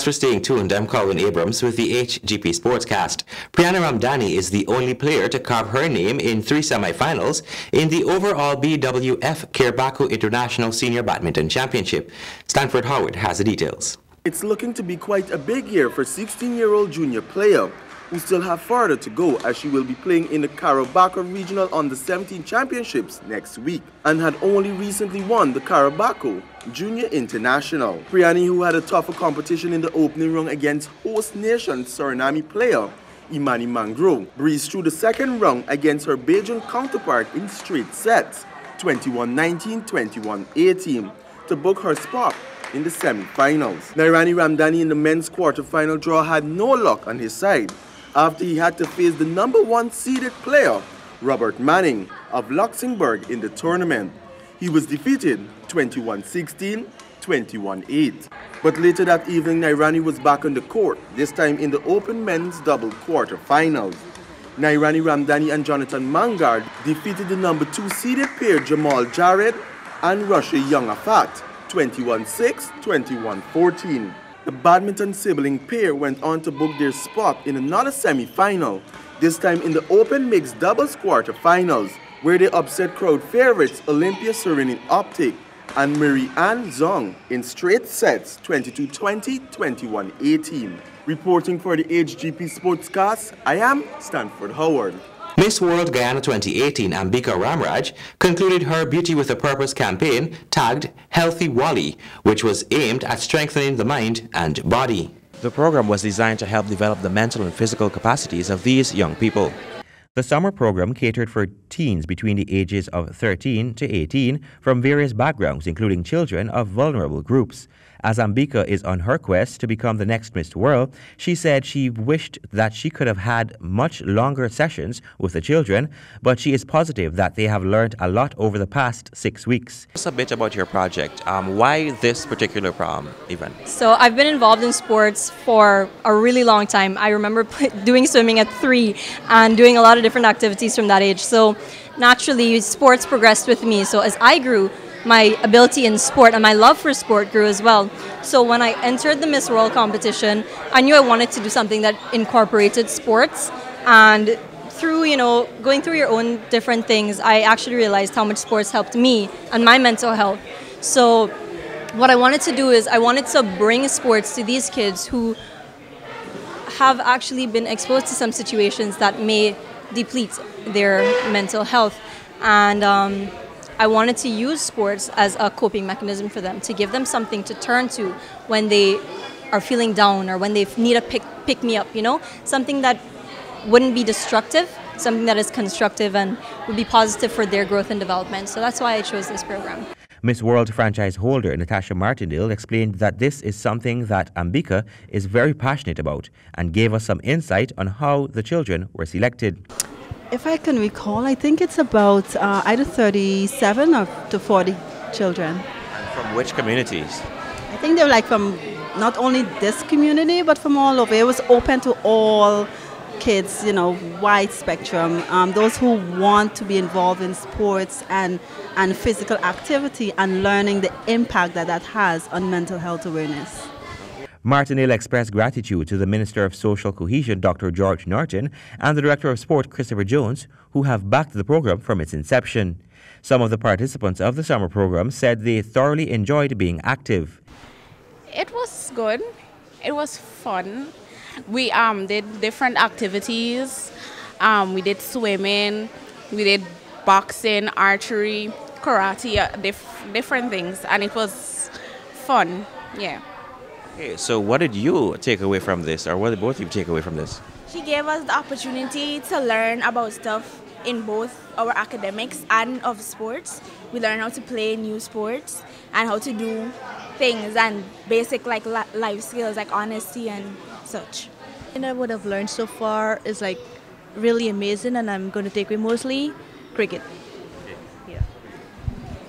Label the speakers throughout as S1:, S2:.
S1: Thanks for staying tuned. I'm Colin Abrams with the HGP Sportscast. Priyana Ramdani is the only player to carve her name in 3 semifinals in the overall BWF Kirbaku International Senior Badminton Championship. Stanford Howard has the details.
S2: It's looking to be quite a big year for 16-year-old junior player who still have farther to go, as she will be playing in the Kirbaku Regional Under-17 Championships next week and had only recently won the Kirbaku Junior International. Priyani, who had a tougher competition in the opening round against host nation Suriname player Imani Mangro, breezed through the second round against her Belgian counterpart in straight sets, 21-19, 21-18, to book her spot in the semi-finals. Nairani Ramdani in the men's quarter-final draw had no luck on his side after he had to face the #1 seeded player, Robert Manning of Luxembourg, in the tournament. He was defeated 21-16, 21-8. But later that evening, Nairani was back on the court, this time in the open men's double quarter-finals. Nairani Ramdani and Jonathan Mangard defeated the #2 seeded pair Jamal Jared and Russia Young Afat, 21-6, 21-14. The badminton sibling pair went on to book their spot in another semi-final, this time in the open mixed doubles quarter-finals, where they upset crowd favorites Olympia Serinin Optic and Marie Ann Zong in straight sets, 22-20, 21-18. Reporting for the HGP Sportscast, I am Stanford Howard.
S1: Miss World Guyana 2018 Ambika Ramraj concluded her Beauty with a Purpose campaign tagged Healthy Wally, which was aimed at strengthening the mind and body.
S3: The program was designed to help develop the mental and physical capacities of these young people. The summer program catered for teens between the ages of 13 to 18 from various backgrounds, including children of vulnerable groups. As Ambika is on her quest to become the next Miss World, she said she wished that she could have had much longer sessions with the children, but she is positive that they have learned a lot over the past 6 weeks. Tell us a bit about your project. Why this particular event?
S4: So I've been involved in sports for a really long time. I remember doing swimming at 3 and doing a lot of different activities from that age. So naturally, sports progressed with me. So as I grew, my ability in sport and my love for sport grew as well. So when I entered the Miss World competition, I knew I wanted to do something that incorporated sports. And through, going through your own different things, I actually realized how much sports helped me and my mental health. So what I wanted to do is I wanted to bring sports to these kids who have actually been exposed to some situations that may deplete their mental health. And I wanted to use sports as a coping mechanism for them, to give them something to turn to when they are feeling down or when they need a pick-me-up, something that wouldn't be destructive, something that is constructive and would be positive for their growth and development. So that's why I chose this program.
S3: Miss World franchise holder Natasha Martindale explained that this is something that Ambika is very passionate about and gave us some insight on how the children were selected.
S5: If I can recall, I think it's about either 37 or to 40 children.
S3: And from which communities?
S5: I think they were like from not only this community, but from all over. It was open to all kids, wide spectrum. Those who want to be involved in sports and physical activity and learning the impact that has on mental health awareness.
S3: Martindale expressed gratitude to the Minister of Social Cohesion, Dr. George Norton, and the Director of Sport, Christopher Jones, who have backed the program from its inception. Some of the participants of the summer program said they thoroughly enjoyed being active.
S6: It was good. It was fun. We did different activities. We did swimming, we did boxing, archery, karate, different things, and it was fun, yeah.
S3: Okay, so what did you take away from this, or what did both of you take away from this?
S7: She gave us the opportunity to learn about stuff in both our academics and of sports. We learned how to play new sports and how to do things and basic life skills like honesty and such.
S8: And I would have learned so far is really amazing, and I'm going to take away mostly cricket.
S9: Yeah.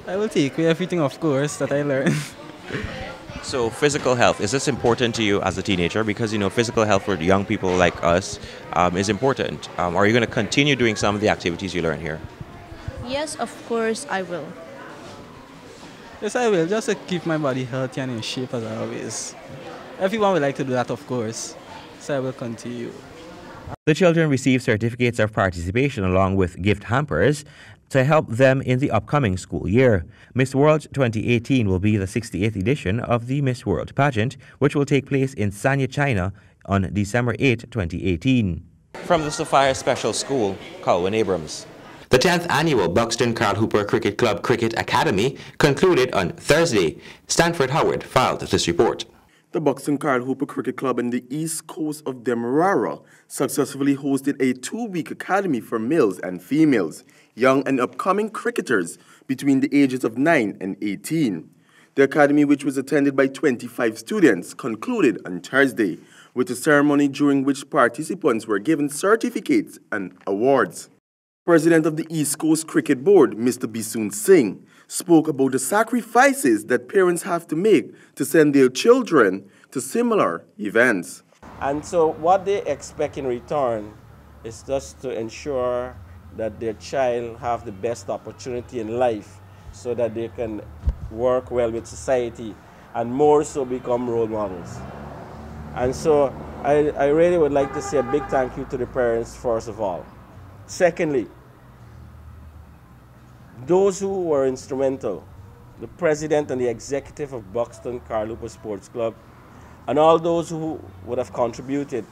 S9: I will take away everything, of course, that I learned.
S3: So physical health, is this important to you as a teenager? Because, physical health for young people like us is important. Are you going to continue doing some of the activities you learn here?
S8: Yes, of course I will.
S9: Yes, I will, just to keep my body healthy and in shape as always. everyone would like to do that, of course. So I will continue.
S3: The children received certificates of participation along with gift hampers to help them in the upcoming school year. Miss World 2018 will be the 68th edition of the Miss World pageant, which will take place in Sanya, China on December 8, 2018. From the Sophia Special School, Colwyn Abrams.
S1: The 10th annual Buxton Carl Hooper Cricket Club Cricket Academy concluded on Thursday. Stanford Howard filed this report.
S2: The Buxton Carl Hooper Cricket Club in the east coast of Demerara successfully hosted a 2-week academy for males and females, young and upcoming cricketers between the ages of 9 and 18. The academy, which was attended by 25 students, concluded on Thursday with a ceremony during which participants were given certificates and awards. President of the East Coast Cricket Board, Mr. Bisoon Singh, spoke about the sacrifices that parents have to make to send their children to similar events.
S10: And so what they expect in return is just to ensure that their child have the best opportunity in life so that they can work well with society and more so become role models. And so I really would like to say a big thank you to the parents first of all. Secondly, those who were instrumental, the president and the executive of Buxton Carl Hooper Sports Club, and all those who would have contributed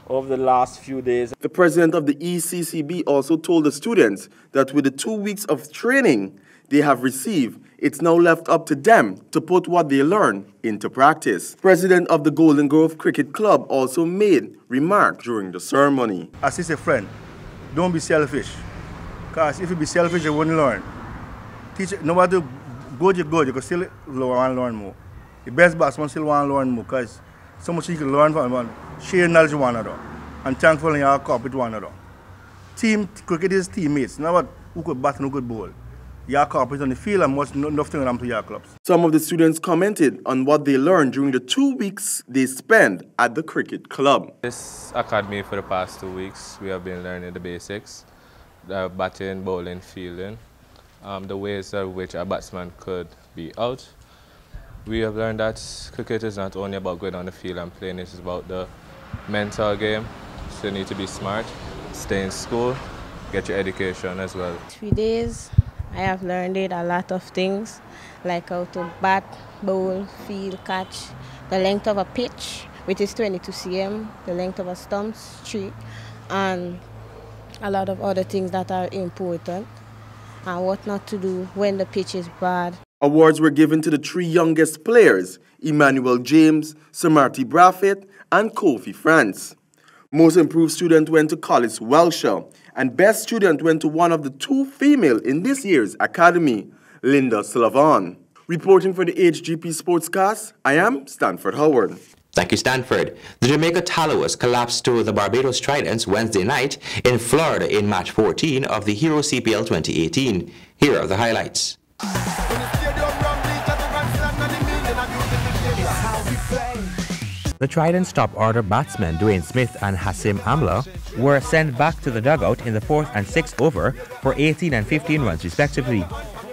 S10: over the last few days.
S2: The president of the ECCB also told the students that with the 2 weeks of training they have received, it's now left up to them to put what they learn into practice. President of the Golden Grove Cricket Club also made remarks during the ceremony.
S11: As a friend, don't be selfish. Because if you be selfish, you wouldn't learn. Teach, no matter good, you can still want to learn more. The best batsman still want to learn more because so much you can learn from one, share knowledge with one another, and thankfully you are cooperate with one another. Team cricket is teammates, not what who could bat and who could bowl. You are cooperate on the field and much enough thing to your clubs.
S2: Some of the students commented on what they learned during the 2 weeks they spent at the cricket club.
S12: This academy for the past 2 weeks, we have been learning the basics. Batting, bowling, fielding, the ways in which a batsman could be out. We have learned that cricket is not only about going on the field and playing, it's about the mental game. So you need to be smart, stay in school, get your education as well.
S13: 3 days, I have learned a lot of things, like how to bat, bowl, field, catch, the length of a pitch, which is 22 cm, the length of a stump, 3, and a lot of other things that are important and what not to do when the pitch is bad.
S2: Awards were given to the 3 youngest players, Emmanuel James, Sir Marty Braffett, and Kofi France. Most improved student went to Collis Welsher, and best student went to one of the 2 female in this year's academy, Linda Slavon. Reporting for the HGP Sportscast, I am Stanford Howard.
S1: Thank you, Stanford. The Jamaica Tallawahs collapsed to the Barbados Tridents Wednesday night in Florida in match 14 of the Hero CPL 2018. Here are the highlights.
S3: The Tridents' top order batsmen Dwayne Smith and Hassim Amla were sent back to the dugout in the 4th and 6th over for 18 and 15 runs respectively.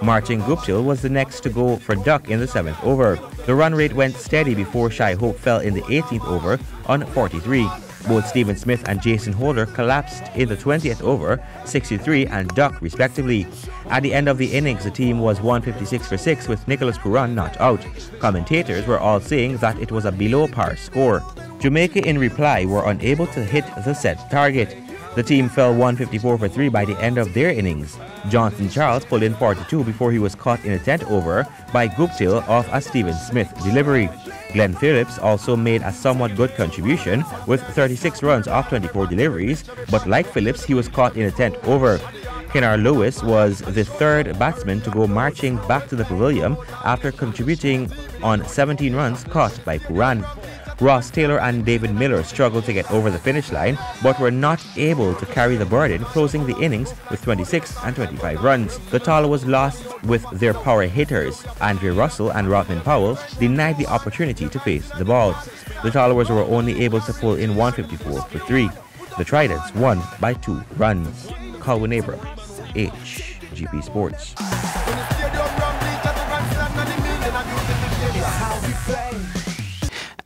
S3: Martin Guptill was the next to go for duck in the 7th over. The run rate went steady before Shai Hope fell in the 18th over on 43. Both Stephen Smith and Jason Holder collapsed in the 20th over, 63 and duck respectively. At the end of the innings, the team was 156 for 6 with Nicholas Puran not out. Commentators were all saying that it was a below par score. Jamaica in reply were unable to hit the set target. The team fell 154 for 3 by the end of their innings. Johnson Charles pulled in 42 before he was caught in the 10th over by Guptill off a Stephen Smith delivery. Glenn Phillips also made a somewhat good contribution with 36 runs off 24 deliveries, but like Phillips, he was caught in the 10th over. Kenar Lewis was the 3rd batsman to go marching back to the pavilion after contributing on 17 runs caught by Puran. Ross Taylor and David Miller struggled to get over the finish line, but were not able to carry the burden, closing the innings with 26 and 25 runs. The Tallawahs lost with their power hitters. Andre Russell and Rodman Powell denied the opportunity to face the ball. The Tallawahs were only able to pull in 154 for 3. The Tridents won by 2 runs. Colwyn Abrams, HGP Sports.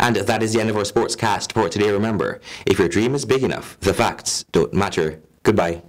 S1: And that is the end of our Sportscast for today. Remember, if your dream is big enough, the facts don't matter. Goodbye.